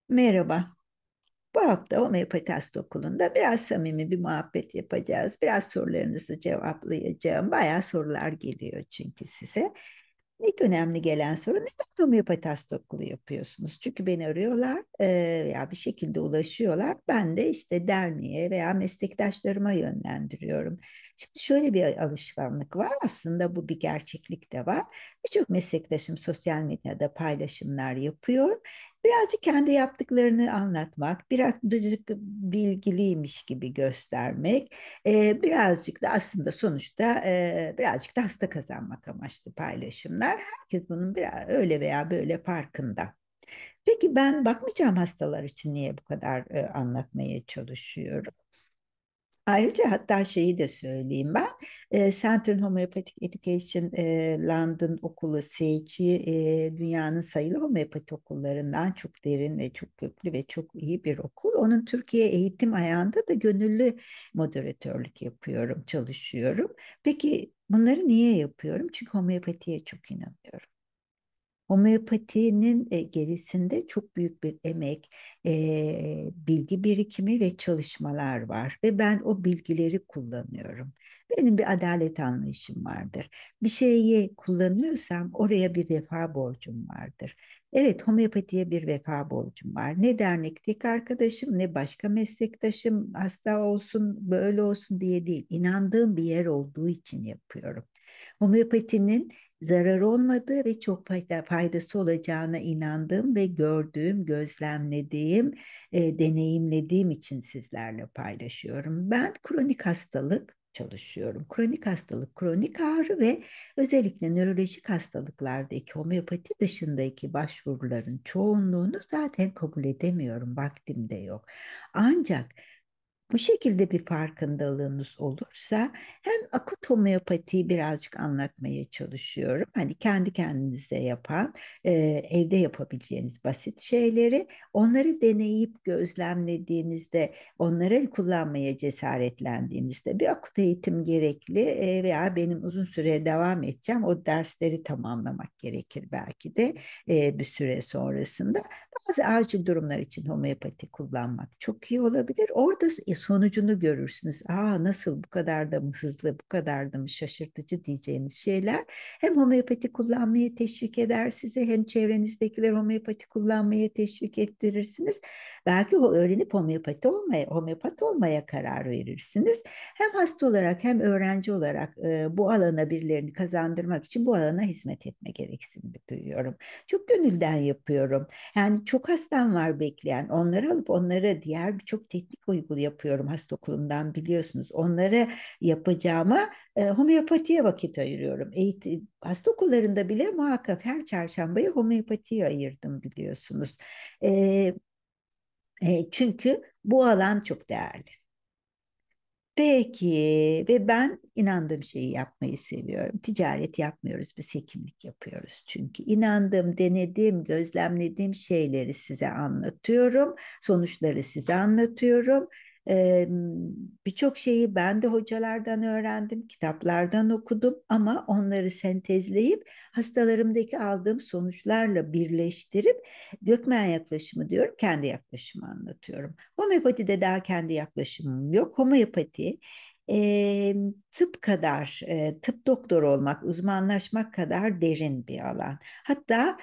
Merhaba. Bu hafta Homeopati Hasta Okulu'nda biraz samimi bir muhabbet yapacağız. Biraz sorularınızı cevaplayacağım. Bayağı sorular geliyor çünkü size. İlk önemli gelen soru neden homeopati hasta okulu yapıyorsunuz? Çünkü beni arıyorlar veya bir şekilde ulaşıyorlar. Ben de işte derneğe veya meslektaşlarıma yönlendiriyorum. Şimdi şöyle bir alışkanlık var. Aslında bu bir gerçeklik de var. Birçok meslektaşım sosyal medyada paylaşımlar yapıyor. Birazcık kendi yaptıklarını anlatmak, birazcık bilgiliymiş gibi göstermek. Birazcık da aslında sonuçta birazcık da hasta kazanmak amaçlı paylaşımlar. Herkes bunun biraz öyle veya böyle farkında. Peki ben bakmayacağım hastalar için niye bu kadar anlatmaya çalışıyorum? Ayrıca hatta şeyi de söyleyeyim ben. Central Homeopathic Education London Okulu SHE dünyanın sayılı homeopati okullarından çok derin ve çok köklü ve çok iyi bir okul. Onun Türkiye eğitim ayağında da gönüllü moderatörlük yapıyorum, çalışıyorum. Peki bunları niye yapıyorum? Çünkü homeopatiye çok inanıyorum. Homeopatinin gerisinde çok büyük bir emek, bilgi birikimi ve çalışmalar var ve ben o bilgileri kullanıyorum. Benim bir adalet anlayışım vardır. Bir şeyi kullanıyorsam oraya bir vefa borcum vardır. Evet, homeopatiye bir vefa borcum var. Ne dernekteki arkadaşım, ne başka meslektaşım hasta olsun, böyle olsun diye değil. İnandığım bir yer olduğu için yapıyorum. Homeopatinin zarar olmadığı ve çok faydası olacağına inandığım ve gördüğüm, gözlemlediğim, deneyimlediğim için sizlerle paylaşıyorum. Ben kronik hastalık çalışıyorum. Kronik hastalık, kronik ağrı ve özellikle nörolojik hastalıklardaki homeopati dışındaki başvuruların çoğunluğunu zaten kabul edemiyorum. Vaktim de yok. Ancak bu şekilde bir farkındalığınız olursa hem akut homeopatiyi birazcık anlatmaya çalışıyorum. Hani kendi kendinize yapan, evde yapabileceğiniz basit şeyleri, onları deneyip gözlemlediğinizde, onları kullanmaya cesaretlendiğinizde bir akut eğitim gerekli veya benim uzun süre devam edeceğim. O dersleri tamamlamak gerekir belki de bir süre sonrasında. Bazı acil durumlar için homeopati kullanmak çok iyi olabilir. Orada sonucunu görürsünüz. Aa, nasıl bu kadar da mı hızlı, bu kadar da mı şaşırtıcı diyeceğiniz şeyler hem homeopati kullanmaya teşvik eder size hem çevrenizdekiler homeopati kullanmaya teşvik ettirirsiniz. Belki o öğrenip homeopat olmaya karar verirsiniz. Hem hasta olarak hem öğrenci olarak bu alana birilerini kazandırmak için bu alana hizmet etme gereksinimi duyuyorum. Çok gönülden yapıyorum. Yani çok hastam var bekleyen. Onları alıp onları diğer birçok teknik uygul yapıyorum hasta okulundan biliyorsunuz. Onları yapacağıma homeopatiye vakit ayırıyorum. Hasta okullarında bile muhakkak her çarşambayı homeopatiye ayırdım biliyorsunuz. E, çünkü bu alan çok değerli. Peki ve ben inandığım şeyi yapmayı seviyorum. Ticaret yapmıyoruz, biz hekimlik yapıyoruz. Çünkü inandığım, denediğim, gözlemlediğim şeyleri size anlatıyorum. Sonuçları size anlatıyorum. Ee, Birçok şeyi ben de hocalardan öğrendim, kitaplardan okudum ama onları sentezleyip hastalarımdaki aldığım sonuçlarla birleştirip Gökmen yaklaşımı diyorum, kendi yaklaşımı anlatıyorum. Homeopatide daha kendi yaklaşımım yok. Homeopati e, tıp kadar, tıp doktoru olmak, uzmanlaşmak kadar derin bir alan. Hatta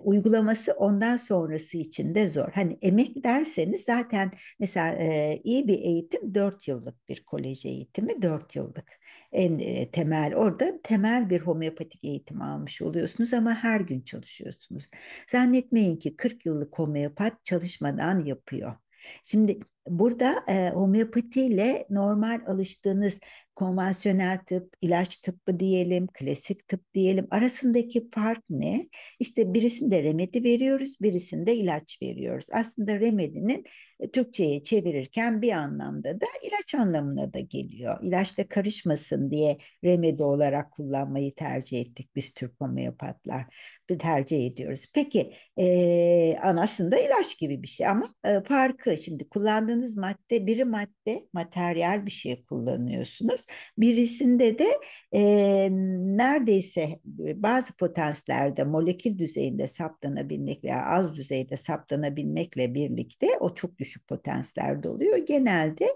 uygulaması ondan sonrası için de zor. Hani emek derseniz zaten mesela iyi bir eğitim 4 yıllık bir kolej eğitimi 4 yıllık. En temel orada temel bir homeopatik eğitim almış oluyorsunuz ama her gün çalışıyorsunuz. Zannetmeyin ki 40 yıllık homeopat çalışmadan yapıyor. Şimdi burada homeopatiyle normal alıştığınız konvansiyonel tıp, ilaç tıbbı diyelim, klasik tıp diyelim arasındaki fark ne? İşte birisinde remedi veriyoruz, birisinde ilaç veriyoruz. Aslında remedinin Türkçe'ye çevirirken bir anlamda da ilaç anlamına da geliyor. İlaçla karışmasın diye remedi olarak kullanmayı tercih ettik biz Türk homeopatlar. Tercih ediyoruz. Peki aslında ilaç gibi bir şey ama farkı şimdi kullandığım kullandığınız madde, biri madde, materyal bir şey kullanıyorsunuz. Birisinde de neredeyse bazı potanslerde molekül düzeyinde saptanabilmek veya az düzeyde saptanabilmekle birlikte o çok düşük potanslerde oluyor. Genelde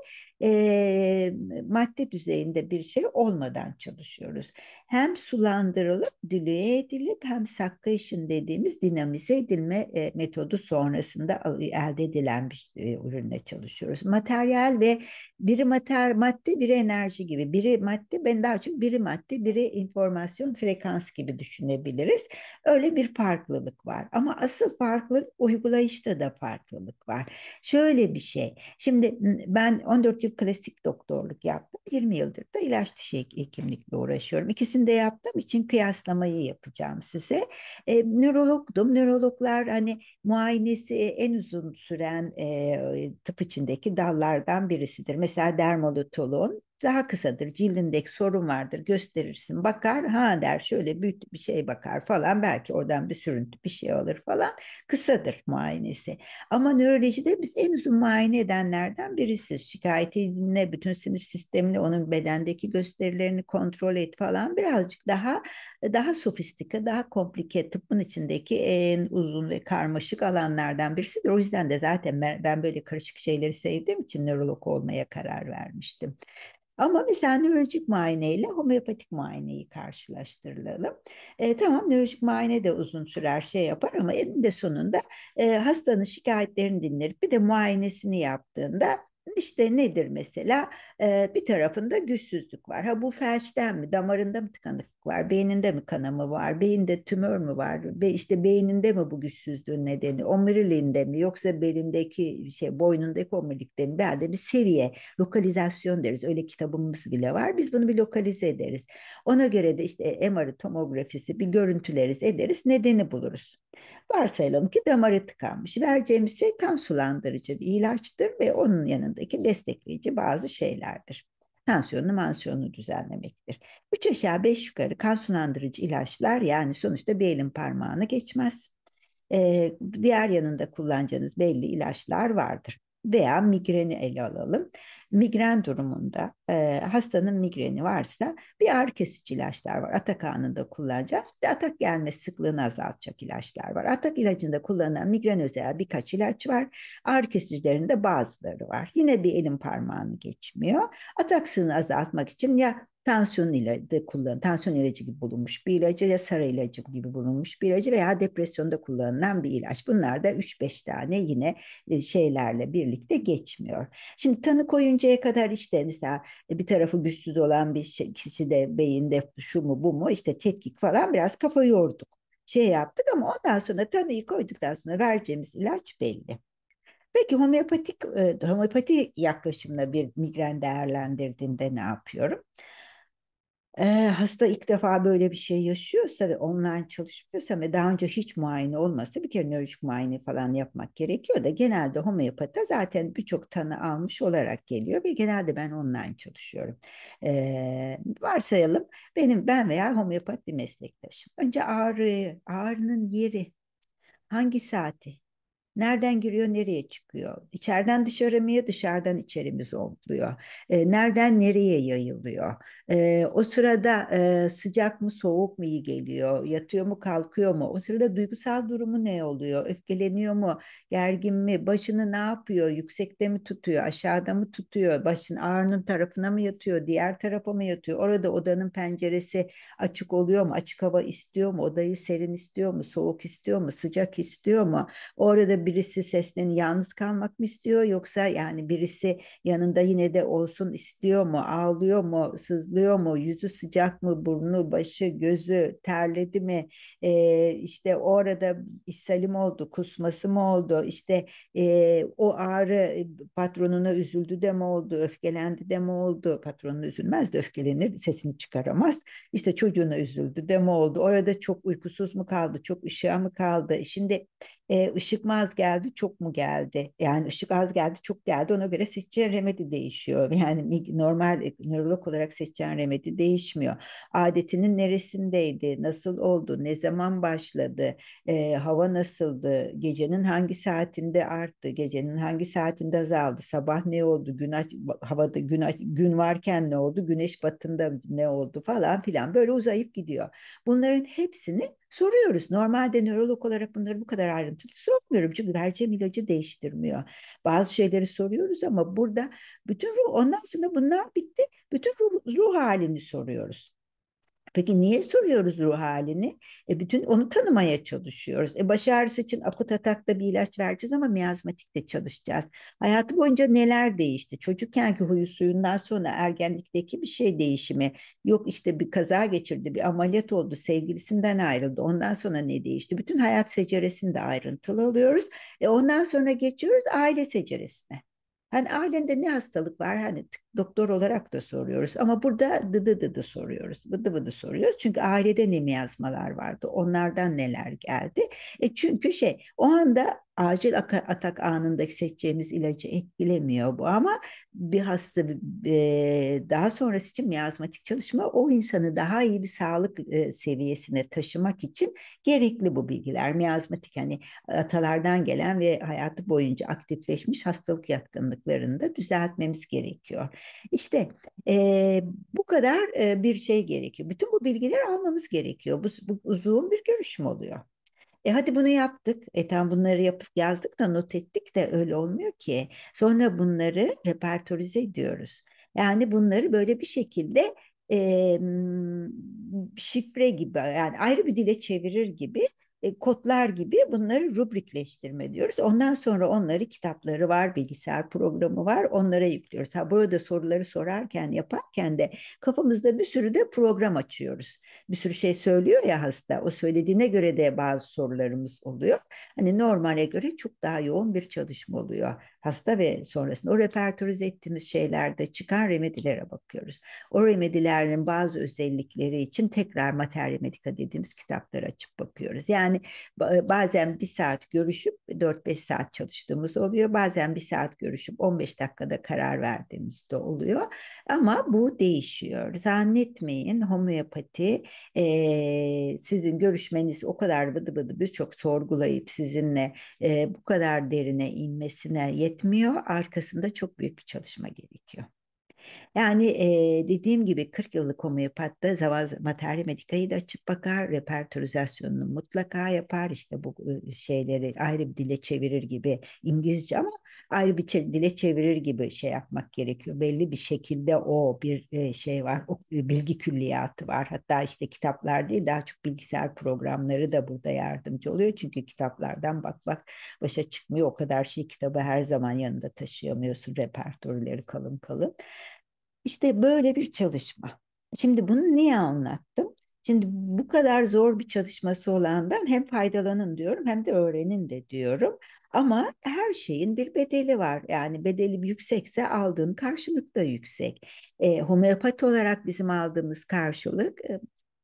e, madde düzeyinde bir şey olmadan çalışıyoruz. Hem sulandırılıp dilüye edilip hem succussion dediğimiz dinamize edilme metodu sonrasında elde edilen bir ürünle çalışıyoruz. Materyal ve biri madde, biri enerji gibi. Biri madde, ben daha çok biri madde, biri informasyon frekans gibi düşünebiliriz. Öyle bir farklılık var. Ama asıl farklılık uygulayışta da farklılık var. Şöyle bir şey. Şimdi ben 14 yıl klasik doktorluk yaptım. 20 yıldır da ilaç dışı hekimlikle uğraşıyorum. İkisini de yaptığım için kıyaslamayı yapacağım size. Nörologdum. Nörologlar hani muayenesi en uzun süren tıp içindeki dallardan birisidir. Mesela dermatoloğun daha kısadır. Cildindeki sorun vardır. Gösterirsin. Bakar. Ha der. Şöyle büyük bir şey bakar falan. Belki oradan bir sürüntü bir şey alır falan. Kısadır muayenesi. Ama nörolojide biz en uzun muayene edenlerden birisiz. Şikayeti dinle, bütün sinir sistemini, onun bedendeki gösterilerini kontrol et falan. Birazcık daha sofistike, daha komplike tıbbın içindeki en uzun ve karmaşık alanlardan birisidir. O yüzden de zaten ben böyle karışık şeyleri sevdiğim için nörolog olmaya karar vermiştim. Ama mesela nörolojik muayene ile homeopatik muayeneyi karşılaştıralım. Tamam, nörolojik muayene de uzun sürer şey yapar ama eninde sonunda hastanın şikayetlerini dinler. Bir de muayenesini yaptığında işte nedir mesela? Bir tarafında güçsüzlük var. Ha bu felçten mi? Damarında mı tıkanıklık var? Beyninde mi kanama var? Beyinde tümör mü var? İşte beyninde mi bu güçsüzlüğün nedeni? Omuriliğinde mi? Yoksa belindeki şey boynundaki omurilikte mi? Belki bir seviye. Lokalizasyon deriz. Öyle kitabımız bile var. Biz bunu bir lokalize ederiz. Ona göre de işte MR'ı, tomografisi bir görüntüleriz ederiz. Nedeni buluruz. Varsayalım ki damarı tıkanmış. Vereceğimiz şey kan sulandırıcı bir ilaçtır ve onun yanındaki destekleyici bazı şeylerdir. Tansiyonunu, mansiyonunu düzenlemektir. Üç aşağı beş yukarı kan sulandırıcı ilaçlar yani sonuçta bir elin parmağını geçmez. Diğer yanında kullanacağınız belli ilaçlar vardır. Veya migreni ele alalım. Migren durumunda hastanın migreni varsa bir ağrı kesici ilaçlar var. Atak anında kullanacağız. Bir de atak gelme sıklığını azaltacak ilaçlar var. Atak ilacında kullanılan migren özel birkaç ilaç var. Ağrı kesicilerinde bazıları var. Yine bir elin parmağını geçmiyor. Atak sığını azaltmak için ya tansiyon ilacı kullan, tansiyon ilacı gibi bulunmuş bir ilacı ya sarı ilacı gibi bulunmuş bir ilacı veya depresyonda kullanılan bir ilaç. Bunlar da 3-5 tane yine şeylerle birlikte geçmiyor. Şimdi tanı koyuncaya kadar işte mesela bir tarafı güçsüz olan bir kişi de beyinde şu mu bu mu işte tetkik falan biraz kafa yorduk. Şey yaptık ama ondan sonra tanıyı koyduktan sonra vereceğimiz ilaç belli. Peki homeopati yaklaşımla bir migren değerlendirdiğimde ne yapıyorum? Hasta ilk defa böyle bir şey yaşıyorsa ve online çalışmıyorsa ve daha önce hiç muayene olmasa bir kere nörolojik muayene falan yapmak gerekiyor da genelde homeopata zaten birçok tanı almış olarak geliyor ve genelde ben online çalışıyorum. Varsayalım ben veya homeopat bir meslektaşım. Önce ağrının yeri, hangi saati, nereden giriyor, nereye çıkıyor? İçeriden dışarı mı, dışarıdan içeri mi zonkluyor? Nereden nereye yayılıyor? O sırada sıcak mı, soğuk mu iyi geliyor? Yatıyor mu, kalkıyor mu? O sırada duygusal durumu ne oluyor? Öfkeleniyor mu, gergin mi? Başını ne yapıyor? Yüksekte mi tutuyor, aşağıda mı tutuyor? Başın ağrının tarafına mı yatıyor, diğer tarafa mı yatıyor? Orada odanın penceresi açık oluyor mu? Açık hava istiyor mu? Odayı serin istiyor mu? Soğuk istiyor mu? Sıcak istiyor mu? Orada birisi sesleniyor, yalnız kalmak mı istiyor yoksa yani birisi yanında yine de olsun istiyor mu? Ağlıyor mu? Sızlıyor mu? Yüzü sıcak mı? Burnu, başı, gözü terledi mi? İşte orada ishali mi oldu? Kusması mı oldu? İşte o ağrı patronuna üzüldü de mi oldu? Öfkelendi de mi oldu? Patronuna üzülmez de öfkelenir, sesini çıkaramaz. İşte çocuğuna üzüldü de mi oldu? Orada çok uykusuz mu kaldı? Çok ışığa mı kaldı? Şimdi ışık mı az geldi, çok mu geldi? Yani ışık az geldi, çok geldi. Ona göre seçeceğin remedi değişiyor. Yani normal nörolog olarak seçeceğin remedi değişmiyor. Adetinin neresindeydi, nasıl oldu, ne zaman başladı, hava nasıldı, gecenin hangi saatinde arttı, gecenin hangi saatinde azaldı, sabah ne oldu, havada gün varken ne oldu, güneş batında ne oldu falan filan böyle uzayıp gidiyor. Bunların hepsini soruyoruz. Normalde nörolog olarak bunları bu kadar ayrıntılı sormuyorum. Çünkü vereceğim ilacı değiştirmiyor. Bazı şeyleri soruyoruz ama burada bütün ruh, ondan sonra bunlar bitti. Bütün ruh halini soruyoruz. Peki niye soruyoruz ruh halini? Bütün onu tanımaya çalışıyoruz. Baş ağrısı için akut atakta bir ilaç vereceğiz ama miyazmatikte çalışacağız. Hayatı boyunca neler değişti? Çocukkenki huyu suyundan sonra ergenlikteki bir şey değişimi. Yok işte bir kaza geçirdi, bir ameliyat oldu, sevgilisinden ayrıldı. Ondan sonra ne değişti? Bütün hayat seceresini de ayrıntılı alıyoruz. Ondan sonra geçiyoruz aile seceresine. Hani ailende ne hastalık var? Hani doktor olarak da soruyoruz ama burada dıdı dıdı soruyoruz. Bıdı bıdı soruyoruz. Çünkü ailede ne miyazmalar vardı? Onlardan neler geldi? Çünkü o anda acil atak anındaki seçeceğimiz ilacı etkilemiyor bu ama bir hasta daha sonrası için miyazmatik çalışma o insanı daha iyi bir sağlık seviyesine taşımak için gerekli bu bilgiler. Miyazmatik hani atalardan gelen ve hayatı boyunca aktifleşmiş hastalık yatkınlıklarını da düzeltmemiz gerekiyor. İşte e, bu kadar bir şey gerekiyor. Bütün bu bilgileri almamız gerekiyor. Bu uzun bir görüşüm oluyor. Hadi bunu yaptık. Tam bunları yapıp yazdık da not ettik de öyle olmuyor ki. Sonra bunları repertorize ediyoruz. Yani bunları böyle bir şekilde e, şifre gibi yani ayrı bir dile çevirir gibi kodlar gibi bunları rubrikleştirme diyoruz. Ondan sonra onları kitapları var, bilgisayar programı var, onlara yüklüyoruz. Ha burada soruları sorarken yaparken de kafamızda bir sürü de program açıyoruz. Bir sürü şey söylüyor ya hasta. O söylediğine göre de bazı sorularımız oluyor. Hani normale göre çok daha yoğun bir çalışma oluyor. Hasta ve sonrasında o repertorize ettiğimiz şeylerde çıkan remedilere bakıyoruz. O remedilerin bazı özellikleri için tekrar materyal medika dediğimiz kitapları açıp bakıyoruz. Yani bazen bir saat görüşüp 4-5 saat çalıştığımız oluyor. Bazen bir saat görüşüp 15 dakikada karar verdiğimiz de oluyor. Ama bu değişiyor. Zannetmeyin homeopati sizin görüşmeniz o kadar bıdı bıdı birçok sorgulayıp sizinle bu kadar derine inmesine yetmiyor. Arkasında çok büyük bir çalışma gerekiyor. Yani dediğim gibi 40 yıllık homeopatta materyal medikayı da açıp bakar, repertorizasyonunu mutlaka yapar. İşte bu şeyleri ayrı bir dile çevirir gibi İngilizce ama ayrı bir dile çevirir gibi şey yapmak gerekiyor. Belli bir şekilde o bir şey var, o bilgi külliyatı var. Hatta işte kitaplar değil daha çok bilgisayar programları da burada yardımcı oluyor. Çünkü kitaplardan bak başa çıkmıyor. O kadar şey kitabı her zaman yanında taşıyamıyorsun repertorileri kalın kalın. İşte böyle bir çalışma. Şimdi bunu niye anlattım? Şimdi bu kadar zor bir çalışması olandan hem faydalanın diyorum hem de öğrenin de diyorum. Ama her şeyin bir bedeli var. Yani bedeli yüksekse aldığın karşılık da yüksek. Homeopati olarak bizim aldığımız karşılık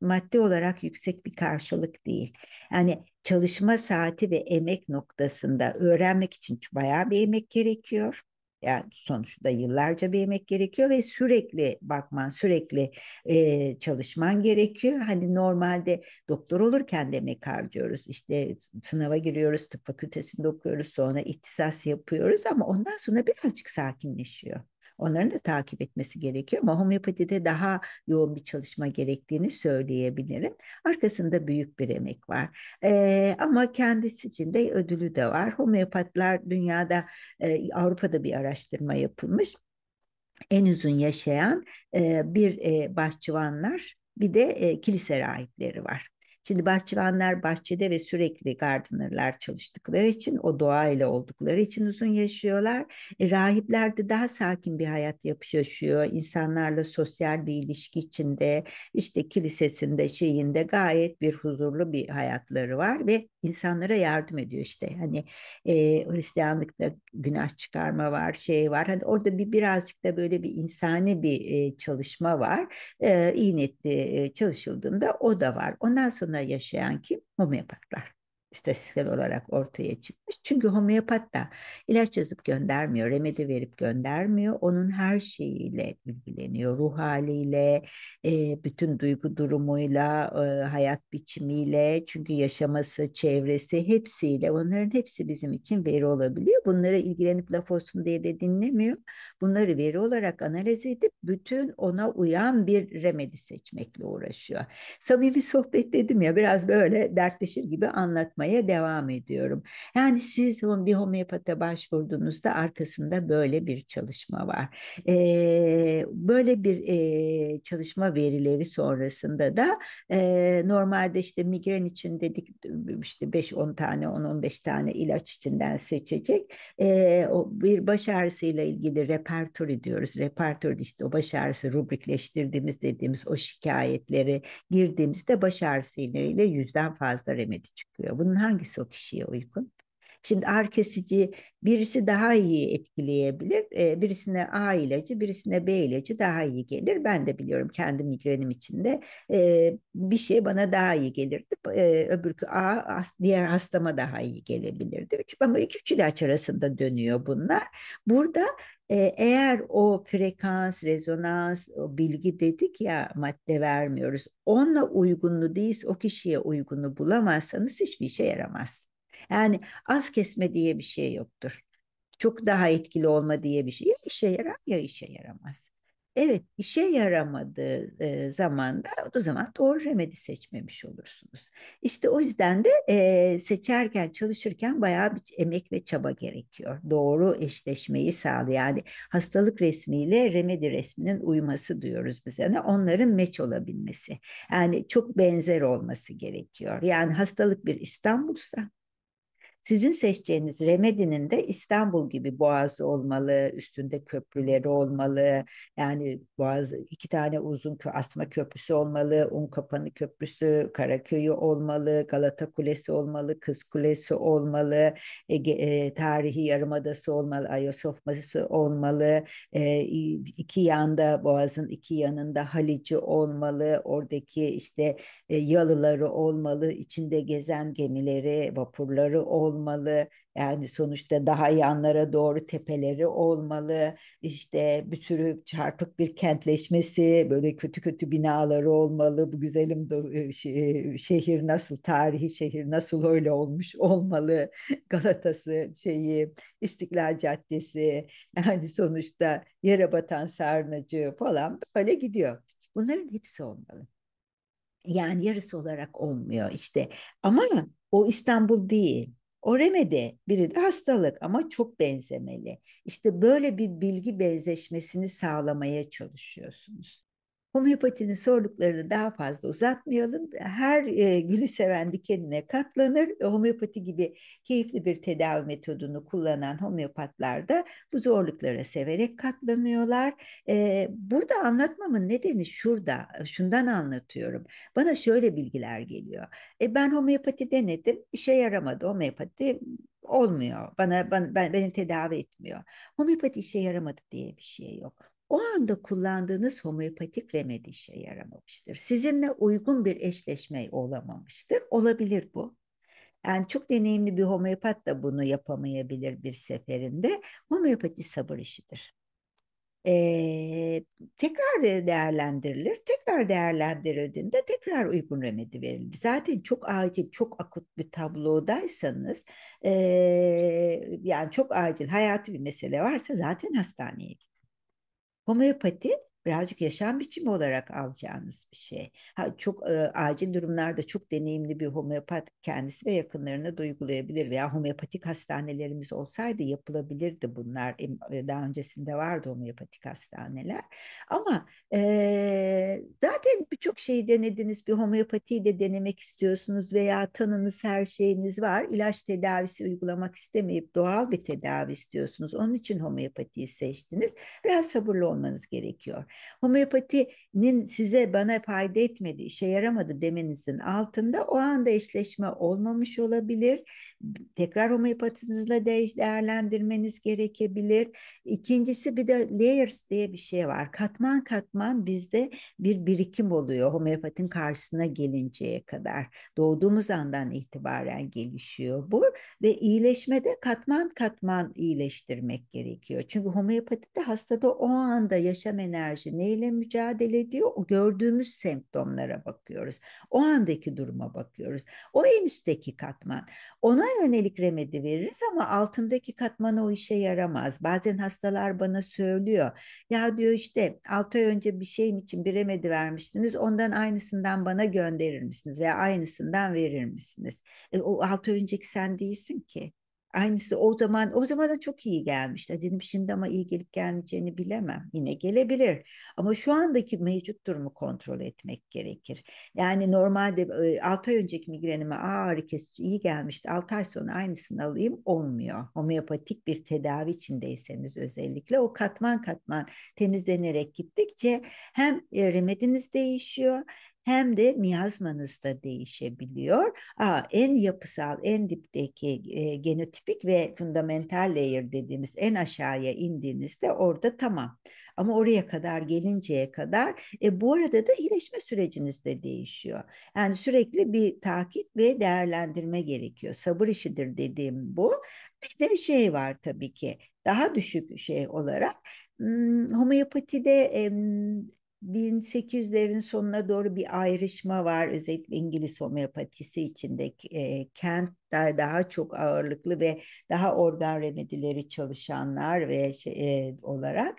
maddi olarak yüksek bir karşılık değil. Yani çalışma saati ve emek noktasında öğrenmek için bayağı bir emek gerekiyor. Yani sonuçta yıllarca bir emek gerekiyor ve sürekli bakman, sürekli çalışman gerekiyor. Hani normalde doktor olurken de emek harcıyoruz. İşte sınava giriyoruz, tıp fakültesinde okuyoruz, sonra ihtisas yapıyoruz ama ondan sonra birazcık sakinleşiyor. Onların da takip etmesi gerekiyor ama homeopatide daha yoğun bir çalışma gerektiğini söyleyebilirim. Arkasında büyük bir emek var. Ama kendisi için de ödülü de var. Homeopatlar dünyada Avrupa'da bir araştırma yapılmış. En uzun yaşayan bir bahçıvanlar bir de kilise rahipleri var. Şimdi bahçıvanlar bahçede ve sürekli gardenerlar çalıştıkları için o doğayla oldukları için uzun yaşıyorlar. Rahipler de daha sakin bir hayat yaşıyor. İnsanlarla sosyal bir ilişki içinde işte kilisesinde şeyinde gayet bir huzurlu bir hayatları var ve insanlara yardım ediyor işte. Hani Hristiyanlıkta günah çıkarma var, şey var. Hani orada birazcık da böyle bir insani bir çalışma var. İyi niyetli çalışıldığında o da var. Ondan sonra yaşayan kim? Homeopatlar. istatistiksel olarak ortaya çıkmış. Çünkü homeopat da ilaç yazıp göndermiyor, remedi verip göndermiyor. Onun her şeyiyle ilgileniyor. Ruh haliyle, bütün duygu durumuyla, hayat biçimiyle. Çünkü yaşaması, çevresi hepsiyle, onların hepsi bizim için veri olabiliyor. Bunlara ilgilenip laf olsun diye de dinlemiyor. Bunları veri olarak analiz edip bütün ona uyan bir remedi seçmekle uğraşıyor. Samimi sohbet dedim ya, biraz böyle dertleşir gibi anlatmaya devam ediyorum. Yani siz bir homeopata başvurduğunuzda arkasında böyle bir çalışma var. Böyle bir çalışma verileri sonrasında da normalde işte migren için dedik, işte 5-10 tane, 10-15 tane ilaç içinden seçecek. O bir baş ağrısıyla ilgili repertori diyoruz. Repertori işte o baş ağrısı rubrikleştirdiğimiz dediğimiz o şikayetleri girdiğimizde baş ağrısı ile yüzden fazla remedi çıkıyor. Bunun hangisi o kişiye uygun? Şimdi ağrı kesici birisi daha iyi etkileyebilir. Birisine A ilacı, birisine B ilacı daha iyi gelir. Ben de biliyorum kendi migrenim için de bir şey bana daha iyi gelirdi. Öbürkü diğer hastama daha iyi gelebilirdi. Ama iki üç ilaç arasında dönüyor bunlar. Burada eğer o frekans, rezonans, o bilgi dedik ya, madde vermiyoruz. Onunla uygunlu değilse, o kişiye uygunu bulamazsanız hiçbir işe yaramaz. Yani az kesme diye bir şey yoktur. Çok daha etkili olma diye bir şey. Ya işe yarar ya işe yaramaz. Evet, işe yaramadığı zaman da o zaman doğru remedi seçmemiş olursunuz. İşte o yüzden de seçerken, çalışırken bayağı bir emek ve çaba gerekiyor. Doğru eşleşmeyi sağlıyor. Yani hastalık resmiyle remedi resminin uyuması diyoruz biz. Yani onların meç olabilmesi. Yani çok benzer olması gerekiyor. Yani hastalık bir İstanbul'sa sizin seçeceğiniz remedinin de İstanbul gibi boğazı olmalı, üstünde köprüleri olmalı. Yani boğaz iki tane uzun asma köprüsü olmalı, Unkapanı Köprüsü, Karaköy'ü olmalı, Galata Kulesi olmalı, Kız Kulesi olmalı, tarihi Yarımadası olmalı, Ayasofya'sı olmalı. İki yanda boğazın iki yanında Halici olmalı, oradaki işte yalıları olmalı, içinde gezen gemileri, vapurları olmalı. Yani sonuçta daha yanlara doğru tepeleri olmalı. İşte bir sürü çarpık bir kentleşmesi, böyle kötü kötü binaları olmalı. Bu güzelim şehir nasıl, tarihi şehir nasıl öyle olmuş olmalı. Galata'sı, İstiklal Caddesi, yani sonuçta yere batan sarnıcı falan böyle gidiyor. Bunların hepsi olmalı. Yani yarısı olarak olmuyor işte. Ama o İstanbul değil. O remedi, biri de hastalık ama çok benzemeli. İşte böyle bir bilgi benzeşmesini sağlamaya çalışıyorsunuz. Homeopatinin zorluklarını daha fazla uzatmayalım. Her gülü seven dikenine katlanır. Homeopati gibi keyifli bir tedavi metodunu kullanan homeopatlar da bu zorluklara severek katlanıyorlar. Burada anlatmamın nedeni şurada, şundan anlatıyorum. Bana şöyle bilgiler geliyor. Ben homeopati denedim, işe yaramadı. Homeopati olmuyor. Beni tedavi etmiyor. Homeopati işe yaramadı diye bir şey yok. O anda kullandığınız homeopatik remedi işe yaramamıştır. Sizinle uygun bir eşleşme olamamıştır. Olabilir bu. Yani çok deneyimli bir homeopat da bunu yapamayabilir bir seferinde. Homeopati sabır işidir. Ee, Tekrar değerlendirilir. Tekrar değerlendirildiğinde tekrar uygun remedi verilir. Zaten çok acil, çok akut bir tablodaysanız, yani çok acil, hayati bir mesele varsa zaten hastaneye. Homeopati birazcık yaşam biçimi olarak alacağınız bir şey. Ha, çok acil durumlarda çok deneyimli bir homeopat kendisi ve yakınlarına da uygulayabilir veya homeopatik hastanelerimiz olsaydı yapılabilirdi bunlar. Daha öncesinde vardı homeopatik hastaneler. Ama zaten birçok şeyi denediniz, bir homeopatiyi de denemek istiyorsunuz veya tanınız, her şeyiniz var. İlaç tedavisi uygulamak istemeyip doğal bir tedavi istiyorsunuz. Onun için homeopatiyi seçtiniz. Biraz sabırlı olmanız gerekiyor. Homeopatinin size bana fayda etmedi, işe yaramadı demenizin altında o anda eşleşme olmamış olabilir. Tekrar homeopatinizle değerlendirmeniz gerekebilir. İkincisi bir de layers diye bir şey var. Katman katman bizde bir birikim oluyor homeopatin karşısına gelinceye kadar. Doğduğumuz andan itibaren gelişiyor bu ve iyileşmede katman katman iyileştirmek gerekiyor. Çünkü homeopatide hastada o anda yaşam enerji neyle mücadele ediyor? O gördüğümüz semptomlara bakıyoruz. O andaki duruma bakıyoruz. O en üstteki katman. Ona yönelik remedi veririz ama altındaki katman o işe yaramaz. Bazen hastalar bana söylüyor. Ya diyor işte 6 ay önce bir şeyim için bir remedi vermiştiniz. Ondan aynısından bana gönderir misiniz? Veya aynısından verir misiniz? O 6 ay önceki sen değilsin ki. Aynısı o zaman da çok iyi gelmişti. Dedim şimdi ama iyi gelip gelmeyeceğini bilemem. Yine gelebilir. Ama şu andaki mevcut durumu kontrol etmek gerekir. Yani normalde 6 ay önceki migrenime ağrı kesici iyi gelmişti. 6 ay sonra aynısını alayım olmuyor. Homeopatik bir tedavi içindeyseniz özellikle o katman katman temizlenerek gittikçe hem remediniz değişiyor hem de miyazmanız da değişebiliyor. En yapısal, en dipteki genotipik ve fundamental layer dediğimiz en aşağıya indiğinizde orada tamam. Ama oraya kadar gelinceye kadar bu arada da iyileşme süreciniz de değişiyor. Yani sürekli bir takip ve değerlendirme gerekiyor. Sabır işidir dediğim bu. Bir de şey var tabii ki daha düşük şey olarak homeopatide 1800'lerin sonuna doğru bir ayrışma var. Özellikle İngiliz homeopatisi içinde Kent daha çok ağırlıklı ve daha organ remedileri çalışanlar ve olarak.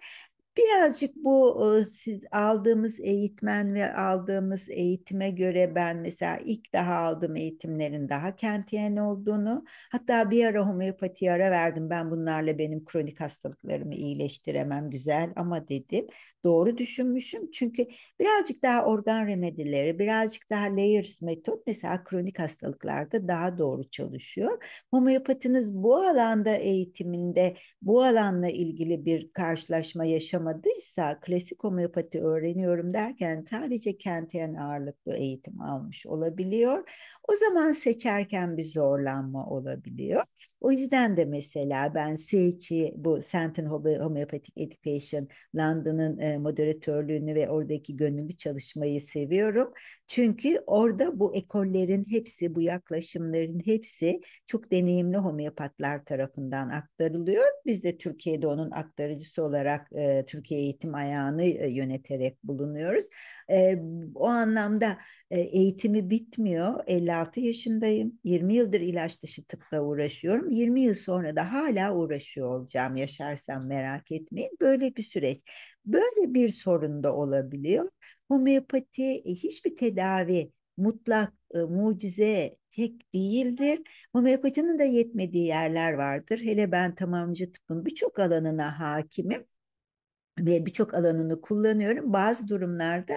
Birazcık bu siz aldığımız eğitmen ve aldığımız eğitime göre ben mesela ilk daha aldığım eğitimlerin daha Kentiyen olduğunu, hatta bir ara homeopatiye ara verdim. Ben bunlarla benim kronik hastalıklarımı iyileştiremem güzel ama dedim. Doğru düşünmüşüm çünkü birazcık daha organ remedileri, birazcık daha layers metot mesela kronik hastalıklarda daha doğru çalışıyor. Homeopatiniz bu alanda eğitiminde bu alanla ilgili bir karşılaşma yaşamadıysa klasik homeopati öğreniyorum derken sadece Kentiyen ağırlıklı eğitim almış olabiliyor. O zaman seçerken bir zorlanma olabiliyor. O yüzden de mesela ben CHI bu Centre Homeopathic Education London'ın moderatörlüğünü ve oradaki gönüllü çalışmayı seviyorum. Çünkü orada bu ekollerin hepsi, bu yaklaşımların hepsi çok deneyimli homeopatlar tarafından aktarılıyor. Biz de Türkiye'de onun aktarıcısı olarak Türkiye eğitim ayağını yöneterek bulunuyoruz. E, O anlamda eğitimi bitmiyor. 56 yaşındayım. 20 yıldır ilaç dışı tıpla uğraşıyorum. 20 yıl sonra da hala uğraşıyor olacağım. Yaşarsam merak etmeyin. Böyle bir süreç. Böyle bir sorun da olabiliyor. Homeopati hiçbir tedavi mutlak mucize tek değildir. Homeopatinin de yetmediği yerler vardır. Hele ben tamamcı tıbbın birçok alanına hakimim ve birçok alanını kullanıyorum. Bazı durumlarda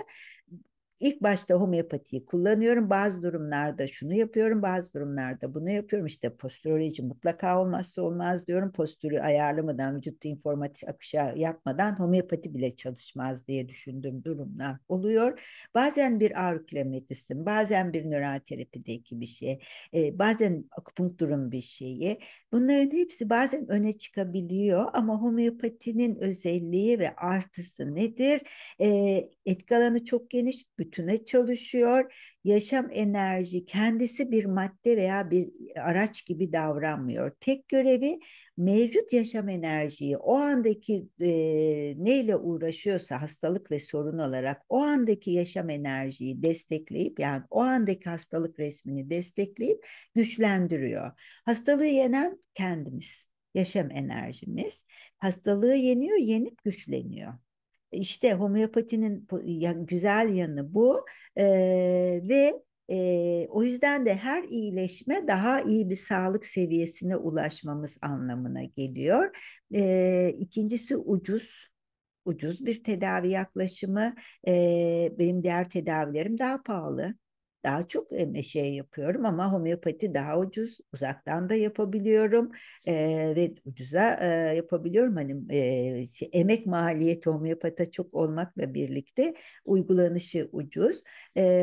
ilk başta homeopatiyi kullanıyorum. Bazı durumlarda şunu yapıyorum, bazı durumlarda bunu yapıyorum. İşte postüroloji mutlaka olmazsa olmaz diyorum. Postürü ayarlamadan, vücutta informatif akışa yapmadan homeopati bile çalışmaz diye düşündüğüm durumlar oluyor. Bazen bir auriklemedisin, bazen bir nöroterapideki bir şey, bazen akupunkturun bir şeyi. Bunların hepsi bazen öne çıkabiliyor ama homeopatinin özelliği ve artısı nedir? Etki alanı çok geniş, bütüne çalışıyor. Yaşam enerji kendisi bir madde veya bir araç gibi davranmıyor. Tek görevi mevcut yaşam enerjiyi o andaki neyle uğraşıyorsa hastalık ve sorun olarak o andaki yaşam enerjiyi destekleyip yani o andaki hastalık resmini destekleyip güçlendiriyor. Hastalığı yenen kendimiz, yaşam enerjimiz. Hastalığı yeniyor, yenip güçleniyor. İşte homeopatinin güzel yanı bu. Ve o yüzden de her iyileşme daha iyi bir sağlık seviyesine ulaşmamız anlamına geliyor. İkincisi ucuz. Ucuz bir tedavi yaklaşımı. Benim diğer tedavilerim daha pahalı. daha çok şey yapıyorum ama homeopati daha ucuz, uzaktan da yapabiliyorum ve ucuza yapabiliyorum. Hani emek maliyeti homeopata çok olmakla birlikte uygulanışı ucuz.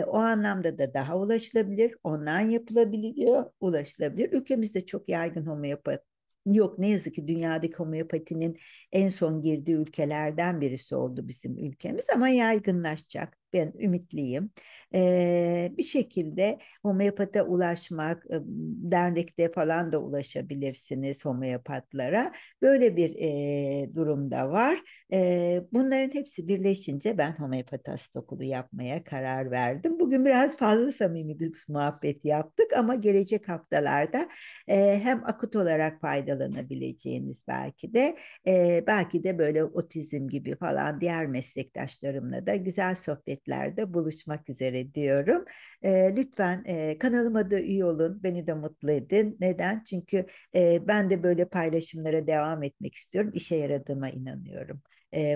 O anlamda da daha ulaşılabilir, online yapılabiliyor, ulaşılabilir. Ülkemizde çok yaygın homeopati yok. Ne yazık ki dünyadaki homeopatinin en son girdiği ülkelerden birisi oldu bizim ülkemiz ama yaygınlaşacak. Ben ümitliyim. Bir şekilde homeopata ulaşmak, dernekte falan da ulaşabilirsiniz homeopatlara. Böyle bir durumda var. Bunların hepsi birleşince ben homeopati hasta okulu yapmaya karar verdim. Bugün biraz fazla samimi bir muhabbet yaptık ama gelecek haftalarda hem akut olarak faydalanabileceğiniz belki de böyle otizm gibi falan diğer meslektaşlarımla da güzel sohbetlerde buluşmak üzere diyorum. Lütfen kanalıma da üye olun, beni de mutlu edin. Neden? Çünkü ben de böyle paylaşımlara devam etmek istiyorum. İşe yaradığıma inanıyorum.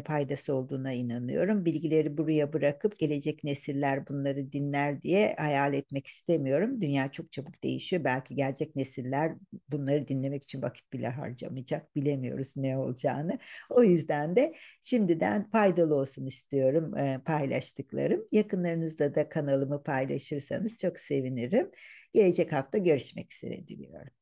Faydası olduğuna inanıyorum. Bilgileri buraya bırakıp gelecek nesiller bunları dinler diye hayal etmek istemiyorum. Dünya çok çabuk değişiyor. Belki gelecek nesiller bunları dinlemek için vakit bile harcamayacak. Bilemiyoruz ne olacağını. O yüzden de şimdiden faydalı olsun istiyorum paylaştıklarım. Yakınlarınızda da kanalımı paylaşırsanız çok sevinirim. Gelecek hafta görüşmek üzere diliyorum.